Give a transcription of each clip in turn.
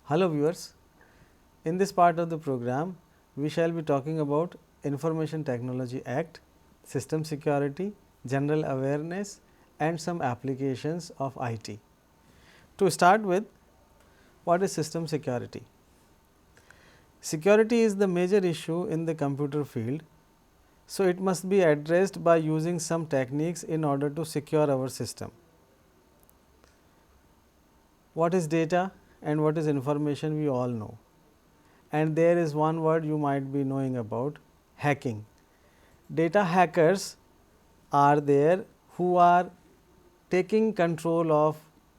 Hello viewers, in this part of the program we shall be talking about Information Technology Act, system security, general awareness and some applications of IT. To start with, what is system security? Security is the major issue in the computer field, so it must be addressed by using some techniques in order to secure our system. What is data and what is information we all know, and there is one word you might be knowing about, hacking. Data hackers are there who are taking control of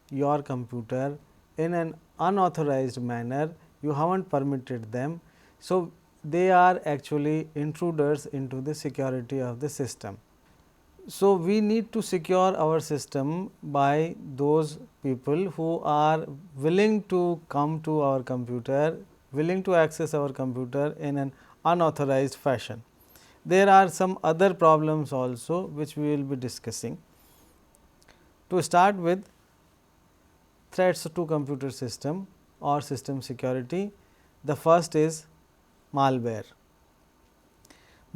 your computer in an unauthorized manner, you haven't permitted them. So, they are actually intruders into the security of the system. So, we need to secure our system by those people who are willing to come to our computer, willing to access our computer in an unauthorized fashion. There are some other problems also which we will be discussing. To start with, threats to computer system or system security, the first is malware.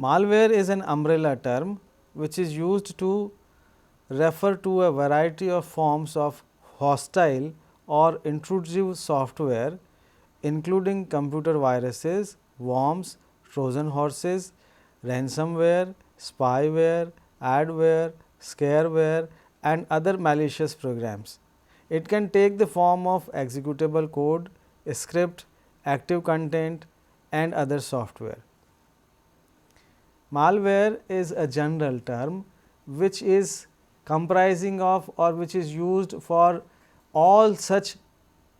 Malware is an umbrella term which is used to refer to a variety of forms of hostile or intrusive software, including computer viruses, worms, Trojan horses, ransomware, spyware, adware, scareware and other malicious programs. It can take the form of executable code, script, active content and other software. Malware is a general term which is comprising of or which is used for all such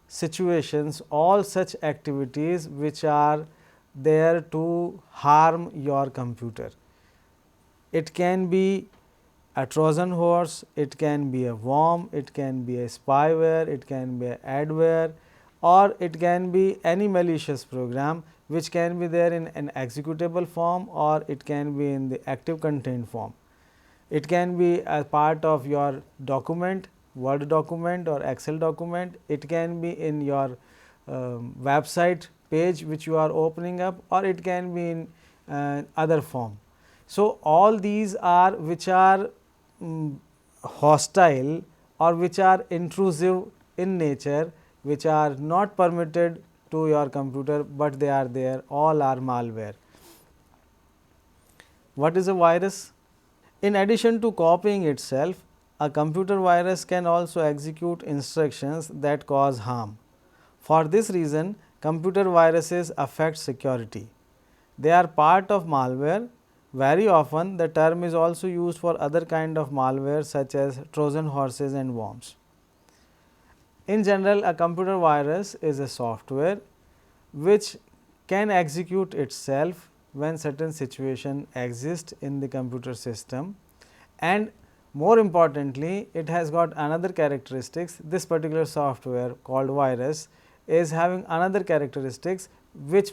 situations, all such activities which are there to harm your computer. It can be a Trojan horse, it can be a worm, it can be a spyware, it can be a adware or it can be any malicious program which can be there in an executable form or it can be in the active content form. It can be a part of your document, Word document or Excel document, it can be in your website page which you are opening up or it can be in other form. So, all these are which are hostile or which are intrusive in nature, which are not permitted to your computer, but they are there, all are malware. What is a virus? In addition to copying itself, a computer virus can also execute instructions that cause harm. For this reason, computer viruses affect security. They are part of malware. Very often, the term is also used for other kind of malware such as Trojan horses and worms. In general, a computer virus is a software which can execute itself when certain situation exists in the computer system, and more importantly it has got another characteristics. This particular software called virus is having another characteristics which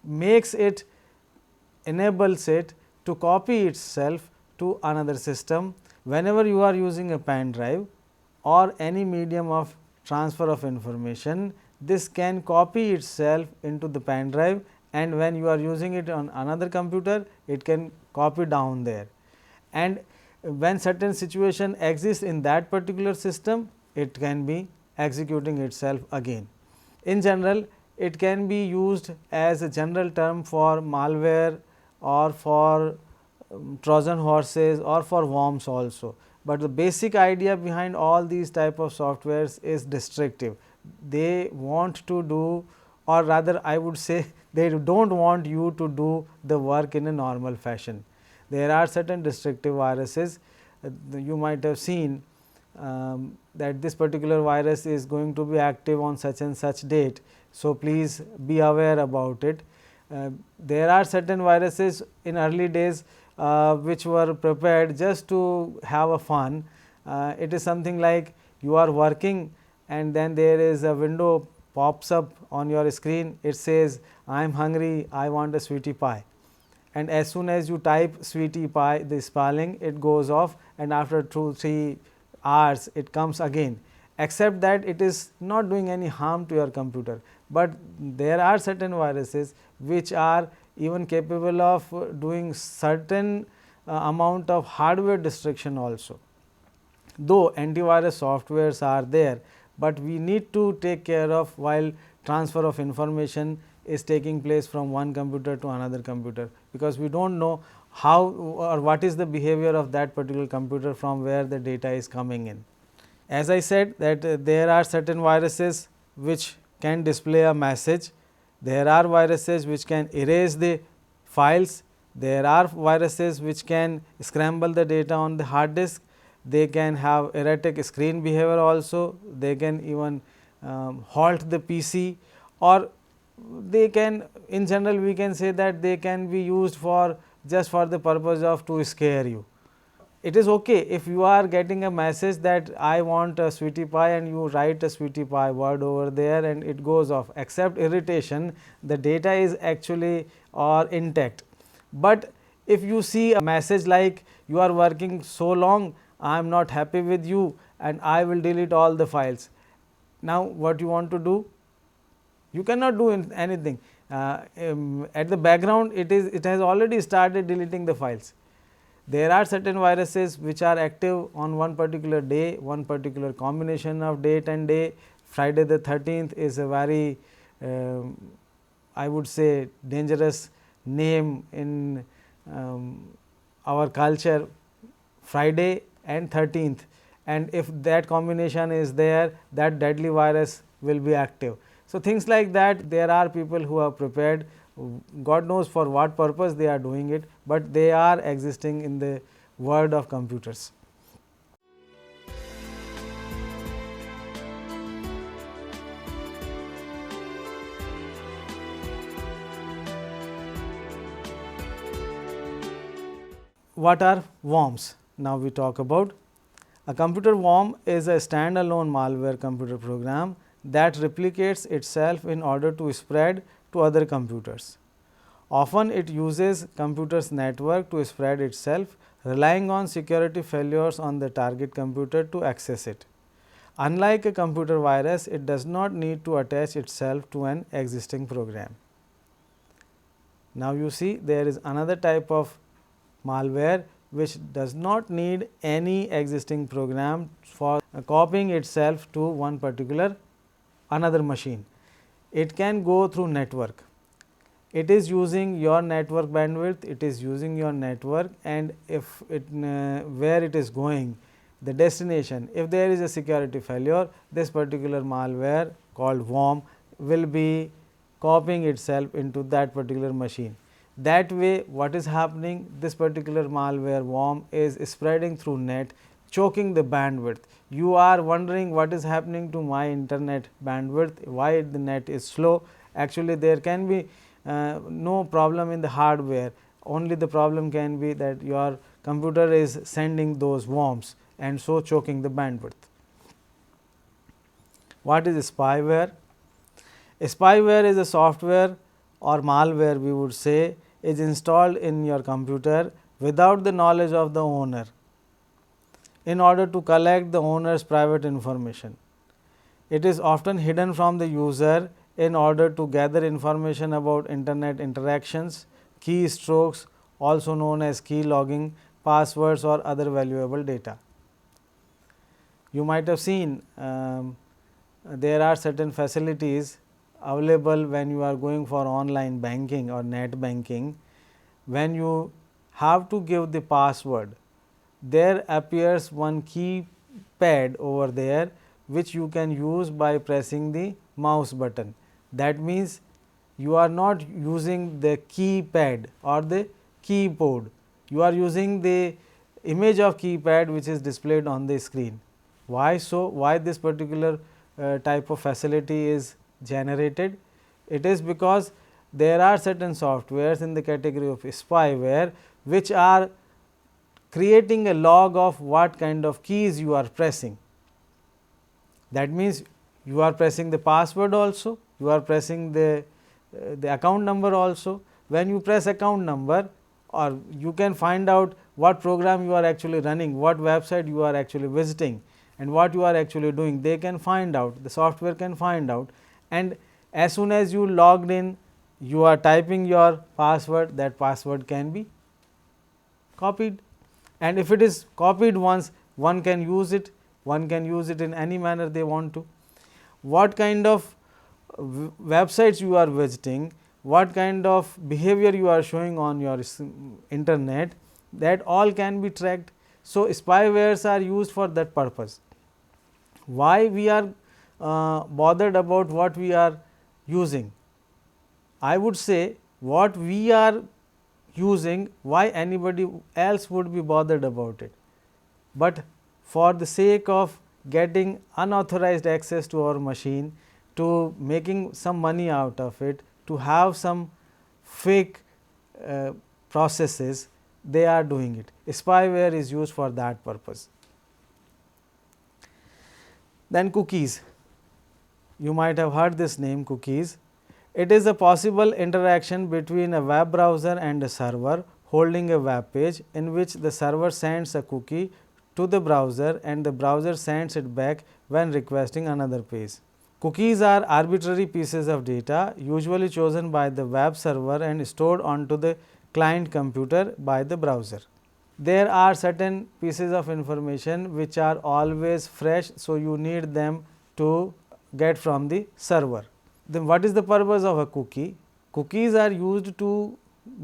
makes it, enables it to copy itself to another system. Whenever you are using a pen drive or any medium of transfer of information, this can copy itself into the pen drive, and when you are using it on another computer, it can copy down there. And when certain situation exists in that particular system, it can be executing itself again. In general, it can be used as a general term for malware or for Trojan horses or for worms also, but the basic idea behind all these type of softwares is destructive. They want to do, or rather I would say they do not want you to do the work in a normal fashion. There are certain destructive viruses, you might have seen that this particular virus is going to be active on such and such date. So, please be aware about it. There are certain viruses in early days which were prepared just to have a fun. It is something like you are working and then there is a window pops up on your screen, it says I am hungry, I want a sweetie pie, and as soon as you type sweetie pie, the spelling, it goes off, and after 2-3 hours it comes again, except that it is not doing any harm to your computer, but there are certain viruses which are even capable of doing certain amount of hardware destruction also. Though antivirus softwares are there, but we need to take care of while transfer of information is taking place from one computer to another computer, because we do not know how or what is the behavior of that particular computer from where the data is coming in. As I said that there are certain viruses which can display a message, there are viruses which can erase the files, there are viruses which can scramble the data on the hard disk, they can have erratic screen behavior also, they can even halt the PC, or they can, in general we can say that they can be used for just for the purpose of to scare you. It is okay if you are getting a message that I want a sweetie pie and you write a sweetie pie word over there and it goes off, except irritation the data is actually or intact. But if you see a message like you are working so long, I am not happy with you and I will delete all the files. Now, what you want to do? You cannot do anything. At the background it has already started deleting the files. There are certain viruses which are active on one particular day, one particular combination of date and day. Friday the 13th is a very I would say dangerous name in our culture, Friday and 13th, and if that combination is there, that deadly virus will be active. So, things like that, there are people who are prepared, God knows for what purpose they are doing it, but they are existing in the world of computers. What are worms? Now, we talk about a computer worm is a standalone malware computer program that replicates itself in order to spread to other computers. Often it uses computer's network to spread itself, relying on security failures on the target computer to access it. Unlike a computer virus, it does not need to attach itself to an existing program. Now, you see there is another type of malware which does not need any existing program for copying itself to one particular another machine. It can go through network. It is using your network bandwidth, it is using your network, and if it where it is going, the destination, if there is a security failure, this particular malware called worm will be copying itself into that particular machine. That way, what is happening? This particular malware worm is spreading through net, choking the bandwidth. You are wondering what is happening to my internet bandwidth, why the net is slow. Actually, there can be no problem in the hardware, only the problem can be that your computer is sending those worms and so choking the bandwidth. What is spyware? Spyware is a software or malware, we would say, is installed in your computer without the knowledge of the owner in order to collect the owner's private information. It is often hidden from the user in order to gather information about internet interactions, keystrokes, also known as key logging, passwords or other valuable data. You might have seen there are certain facilities available when you are going for online banking or net banking. When you have to give the password, there appears one keypad over there which you can use by pressing the mouse button. That means, you are not using the keypad or the keyboard, you are using the image of keypad which is displayed on the screen. Why so? Why this particular type of facility is generated? It is because there are certain softwares in the category of spyware which are creating a log of what kind of keys you are pressing. That means, you are pressing the password also, you are pressing the account number also. When you press account number, or you can find out what program you are actually running, what website you are actually visiting and what you are actually doing, they can find out, the software can find out, and As soon as you logged in, you are typing your password, that password can be copied, and if it is copied once, one can use it, in any manner they want to. What kind of websites you are visiting, what kind of behavior you are showing on your internet, that all can be tracked. So, spywares are used for that purpose. Why we are bothered about what we are using? I would say what we are using, why anybody else would be bothered about it, but for the sake of getting unauthorized access to our machine, to making some money out of it, to have some fake processes, they are doing it. Spyware is used for that purpose. Then cookies, you might have heard this name, cookies. It is a possible interaction between a web browser and a server holding a web page, in which the server sends a cookie to the browser and the browser sends it back when requesting another page. Cookies are arbitrary pieces of data usually chosen by the web server and stored onto the client computer by the browser. There are certain pieces of information which are always fresh, so you need them to get from the server. Then what is the purpose of a cookie? Cookies are used to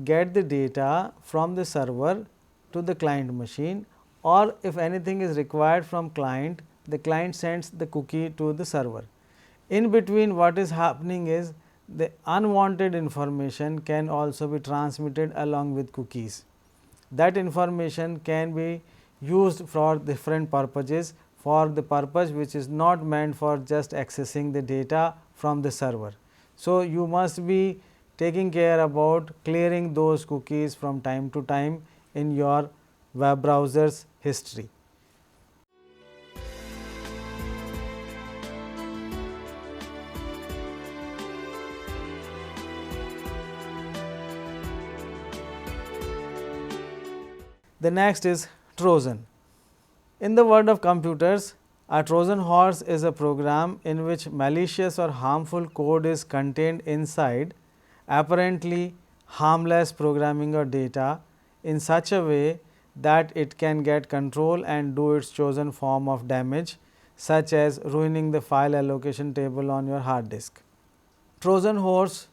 get the data from the server to the client machine, or if anything is required from client, the client sends the cookie to the server. In between, what is happening is the unwanted information can also be transmitted along with cookies. That information can be used for different purposes, for the purpose which is not meant for just accessing the data from the server. So, you must be taking care about clearing those cookies from time to time in your web browser's history. The next is Trojan. In the world of computers, a Trojan horse is a program in which malicious or harmful code is contained inside, apparently harmless programming or data, in such a way that it can get control and do its chosen form of damage, such as ruining the file allocation table on your hard disk. Trojan horse,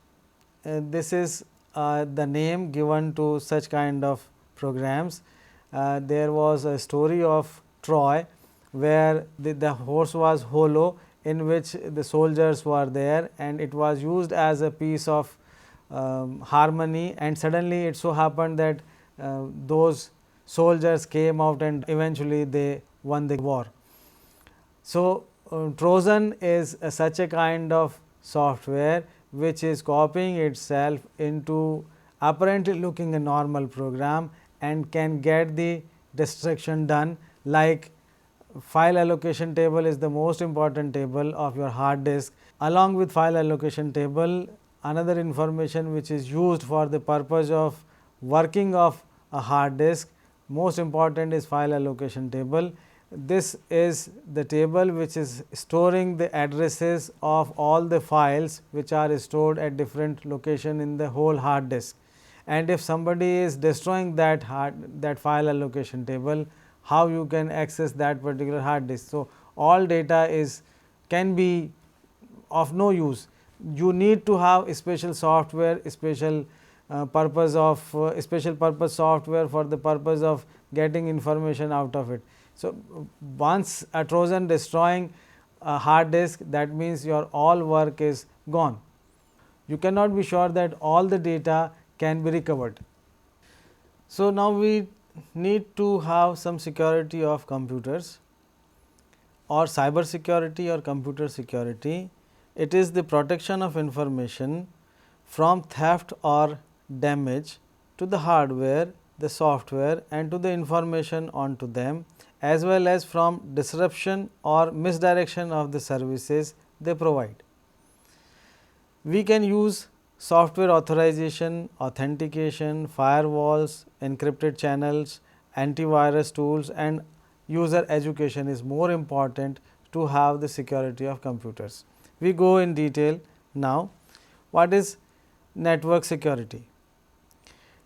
this is the name given to such kind of programs. There was a story of Troy, where the horse was hollow, in which the soldiers were there, and it was used as a piece of harmony, and suddenly it so happened that those soldiers came out and eventually they won the war. So, Trojan is such a kind of software which is copying itself into apparently looking a normal program and can get the destruction done, like file allocation table is the most important table of your hard disk. Along with file allocation table, another information which is used for the purpose of working of a hard disk, most important is file allocation table. This is the table which is storing the addresses of all the files which are stored at different location in the whole hard disk. And if somebody is destroying that file allocation table, how you can access that particular hard disk. So, all data can be of no use. You need to have special software, special purpose software for the purpose of getting information out of it. So, once a Trojan destroying a hard disk, that means your all work is gone. You cannot be sure that all the data can be recovered. So, now we need to have some security of computers, or cyber security or computer security. It is the protection of information from theft or damage to the hardware, the software, and to the information onto them, as well as from disruption or misdirection of the services they provide. We can use software authorization, authentication, firewalls, encrypted channels, antivirus tools, and user education is more important to have the security of computers. We go in detail Now, what is network security?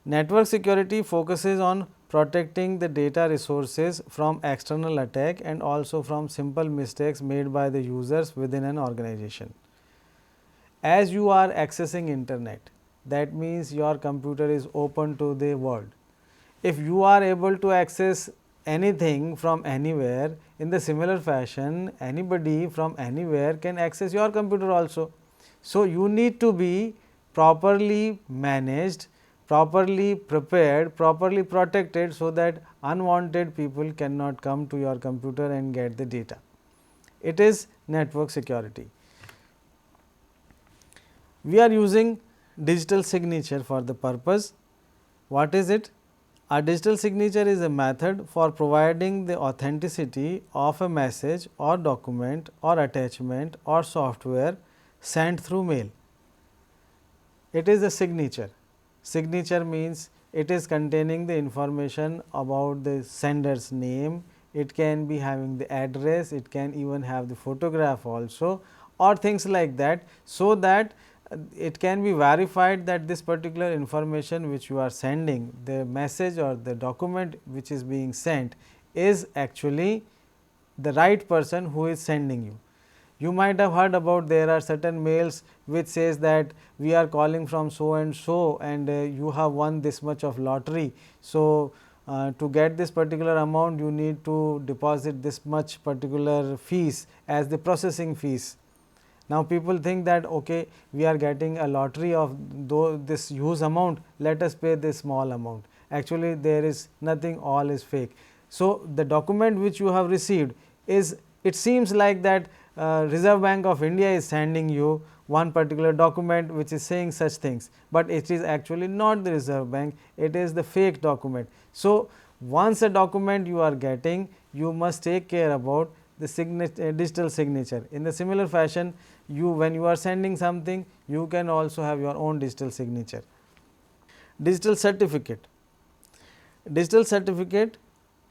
Network security focuses on protecting the data resources from external attack and also from simple mistakes made by the users within an organization. As you are accessing internet, that means your computer is open to the world. If you are able to access anything from anywhere, in the similar fashion anybody from anywhere can access your computer also. So, you need to be properly managed, properly prepared, properly protected, so that unwanted people cannot come to your computer and get the data. It is network security. We are using digital signature for the purpose. What is it? A digital signature is a method for providing the authenticity of a message or document or attachment or software sent through mail. It is a signature. Signature means it is containing the information about the sender's name, it can be having the address, it can even have the photograph also or things like that. So, that it can be verified that this particular information which you are sending, the message or the document which is being sent is actually the right person who is sending you. You might have heard about there are certain mails which says that we are calling from so and so and you have won this much of lottery. So, to get this particular amount you need to deposit this much particular fees as the processing fees. Now, people think that okay, we are getting a lottery of this huge amount, let us pay this small amount. Actually, there is nothing, all is fake. So, the document which you have received is, it seems like that Reserve Bank of India is sending you one particular document which is saying such things, but it is actually not the Reserve Bank, it is the fake document. So, once a document you are getting, you must take care about the digital signature. In the similar fashion, when you are sending something, you can also have your own digital signature. Digital certificate. Digital certificate,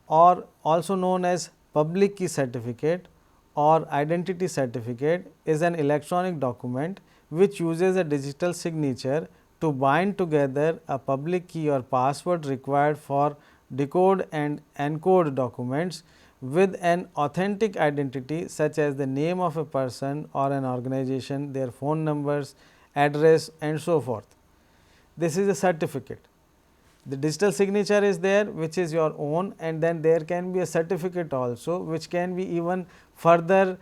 or also known as public key certificate or identity certificate, is an electronic document which uses a digital signature to bind together a public key or password required for decode and encode documents with an authentic identity such as the name of a person or an organization, their phone numbers, address and so forth. This is a certificate. The digital signature is there which is your own, and then there can be a certificate also which can be even further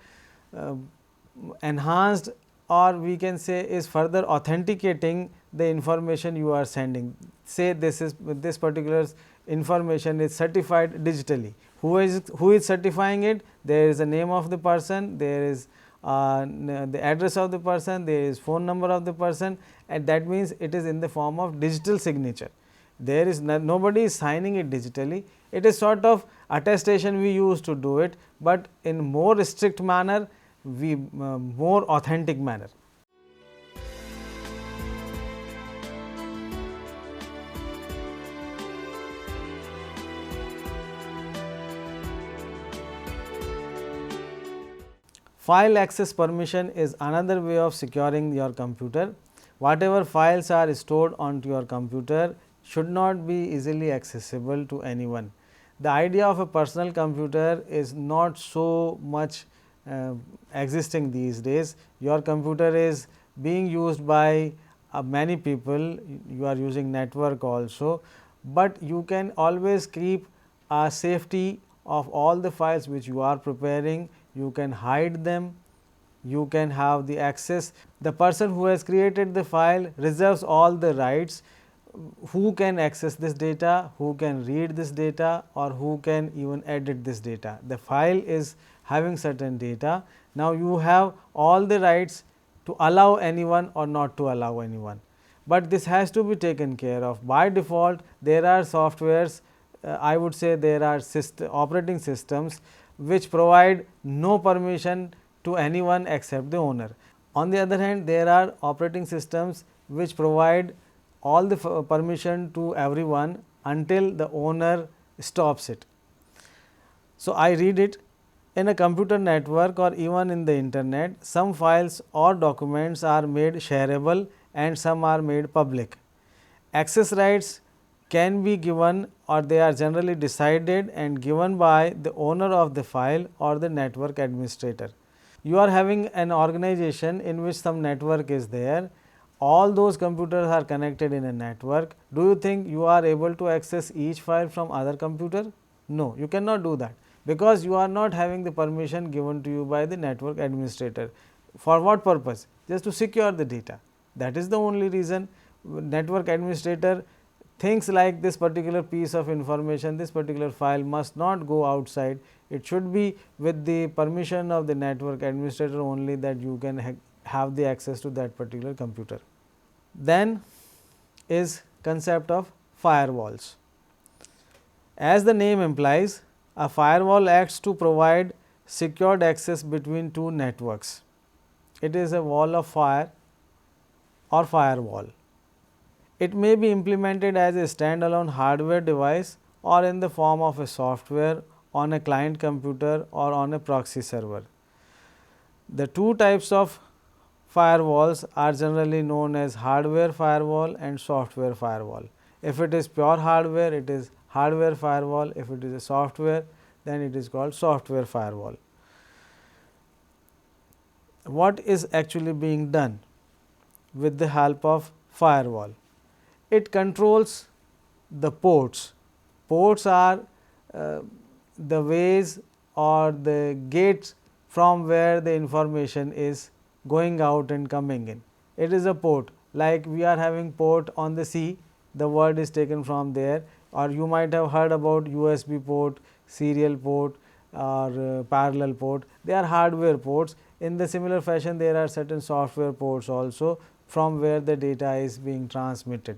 enhanced, or we can say is further authenticating the information you are sending. Say this particular information is certified digitally. Who is certifying it? There is a name of the person, there is the address of the person, there is phone number of the person, and that means it is in the form of digital signature. There is nobody is signing it digitally. It is sort of attestation we used to do it, but in more strict manner, more authentic manner. File access permission is another way of securing your computer. Whatever files are stored onto your computer should not be easily accessible to anyone. The idea of a personal computer is not so much existing these days. Your computer is being used by many people, you are using network also, but you can always keep a safety of all the files which you are preparing. You can hide them, you can have the access. The person who has created the file reserves all the rights, who can access this data, who can read this data, or who can even edit this data. The file is having certain data. Now, you have all the rights to allow anyone or not to allow anyone, but this has to be taken care of. By default, there are softwares, I would say there are operating systems which provide no permission to anyone except the owner. On the other hand, there are operating systems which provide all the permission to everyone until the owner stops it. So, I read it. In a computer network or even in the internet, some files or documents are made shareable and some are made public. Access rights can be given or they are generally decided and given by the owner of the file or the network administrator. You are having an organization in which some network is there, all those computers are connected in a network. Do you think you are able to access each file from other computer? No, you cannot do that, because you are not having the permission given to you by the network administrator. For what purpose? Just to secure the data. That is the only reason network administrator thinks like this particular piece of information, this particular file must not go outside. It should be with the permission of the network administrator only that you can have the access to that particular computer. Then is concept of firewalls. As the name implies, a firewall acts to provide secured access between two networks. It is a wall of fire or firewall. It may be implemented as a standalone hardware device or in the form of a software on a client computer or on a proxy server. The two types of firewalls are generally known as hardware firewall and software firewall. If it is pure hardware, it is hardware firewall. If it is a software, then it is called software firewall. What is actually being done with the help of firewall? It controls the ports. Ports are the ways or the gates from where the information is going out and coming in. It is a port, like we are having port on the sea, the word is taken from there, or you might have heard about USB port, serial port or parallel port. They are hardware ports. In the similar fashion, there are certain software ports also from where the data is being transmitted.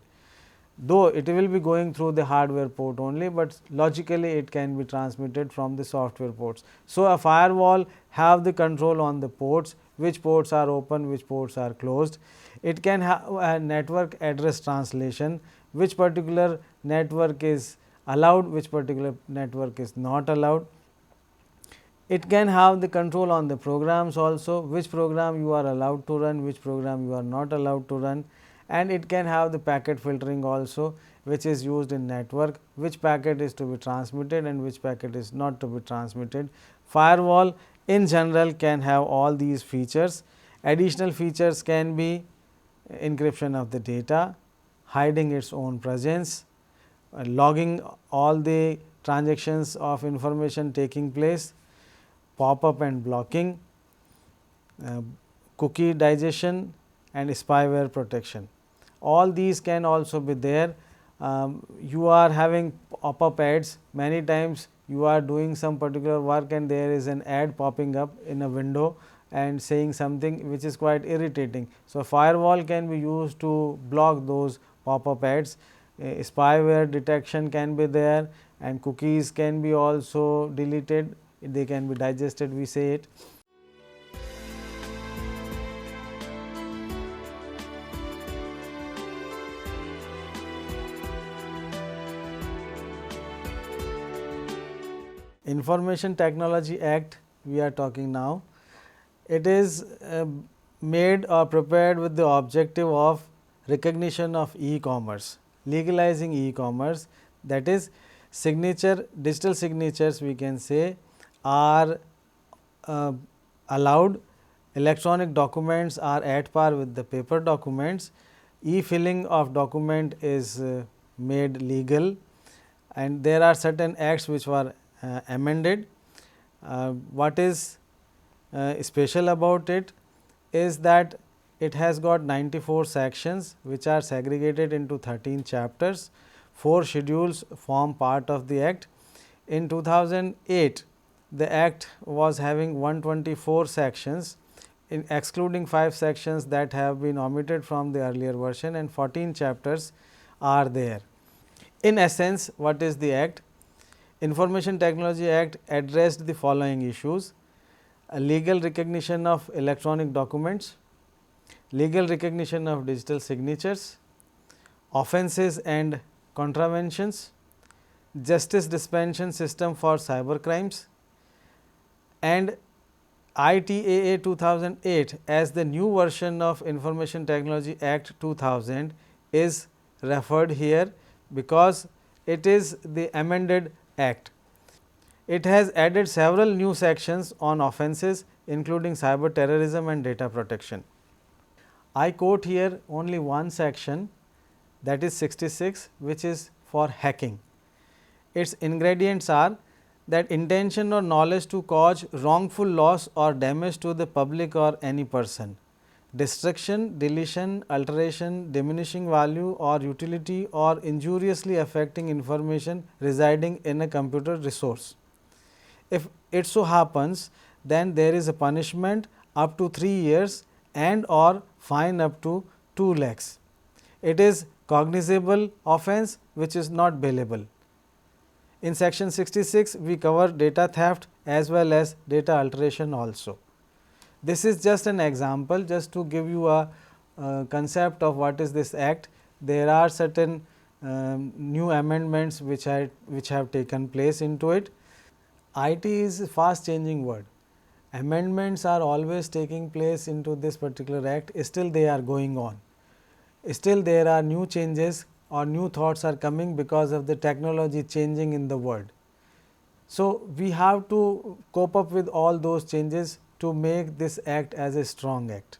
Though it will be going through the hardware port only, but logically it can be transmitted from the software ports. So, a firewall have the control on the ports, which ports are open, which ports are closed. It can have a network address translation, which particular network is allowed, which particular network is not allowed. It can have the control on the programs also, which program you are allowed to run, which program you are not allowed to run, and it can have the packet filtering also, which is used in network, which packet is to be transmitted and which packet is not to be transmitted. Firewall in general can have all these features. Additional features can be encryption of the data, hiding its own presence, logging all the transactions of information taking place, pop-up and blocking, cookie digestion and spyware protection. All these can also be there. You are having pop-up ads, many times you are doing some particular work and there is an ad popping up in a window and saying something which is quite irritating. So, firewall can be used to block those pop-up ads. Spyware detection can be there and cookies can be also deleted, they can be digested, we say it. Information Technology Act we are talking now. It is made or prepared with the objective of recognition of e-commerce, legalizing e-commerce, that is digital signatures we can say are allowed, electronic documents are at par with the paper documents, e-filling of document is made legal, and there are certain acts which were amended. What is special about it is that it has got 94 sections which are segregated into 13 chapters. 4 schedules form part of the act. In 2008, the act was having 124 sections, excluding 5 sections that have been omitted from the earlier version, and 14 chapters are there. In essence, what is the act? Information Technology Act addressed the following issues: a legal recognition of electronic documents, legal recognition of digital signatures, offences and contraventions, justice dispensation system for cyber crimes, and ITAA 2008 as the new version of Information Technology Act 2000 is referred here, because it is the amended act. It has added several new sections on offences, including cyber terrorism and data protection. I quote here only one section, that is 66, which is for hacking. Its ingredients are that intention or knowledge to cause wrongful loss or damage to the public or any person, destruction, deletion, alteration, diminishing value or utility, or injuriously affecting information residing in a computer resource. If it so happens, then there is a punishment up to 3 years and or fine up to 2 lakhs. It is cognizable offence which is not bailable. In section 66, we cover data theft as well as data alteration also. This is just an example, just to give you a concept of what is this act. There are certain new amendments which have taken place into it. IT is a fast changing word. Amendments are always taking place into this particular act, still they are going on. Still there are new changes or new thoughts are coming because of the technology changing in the world. So, we have to cope up with all those changes to make this act as a strong act.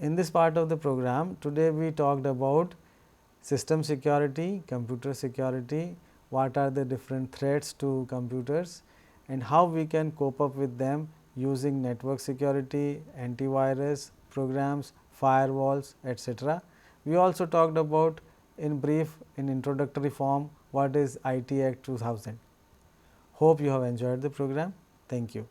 In this part of the program, today we talked about system security, computer security, what are the different threats to computers and how we can cope up with them using network security, antivirus programs, firewalls, etc. We also talked about in brief, in introductory form, what is IT Act 2000. Hope you have enjoyed the program. Thank you.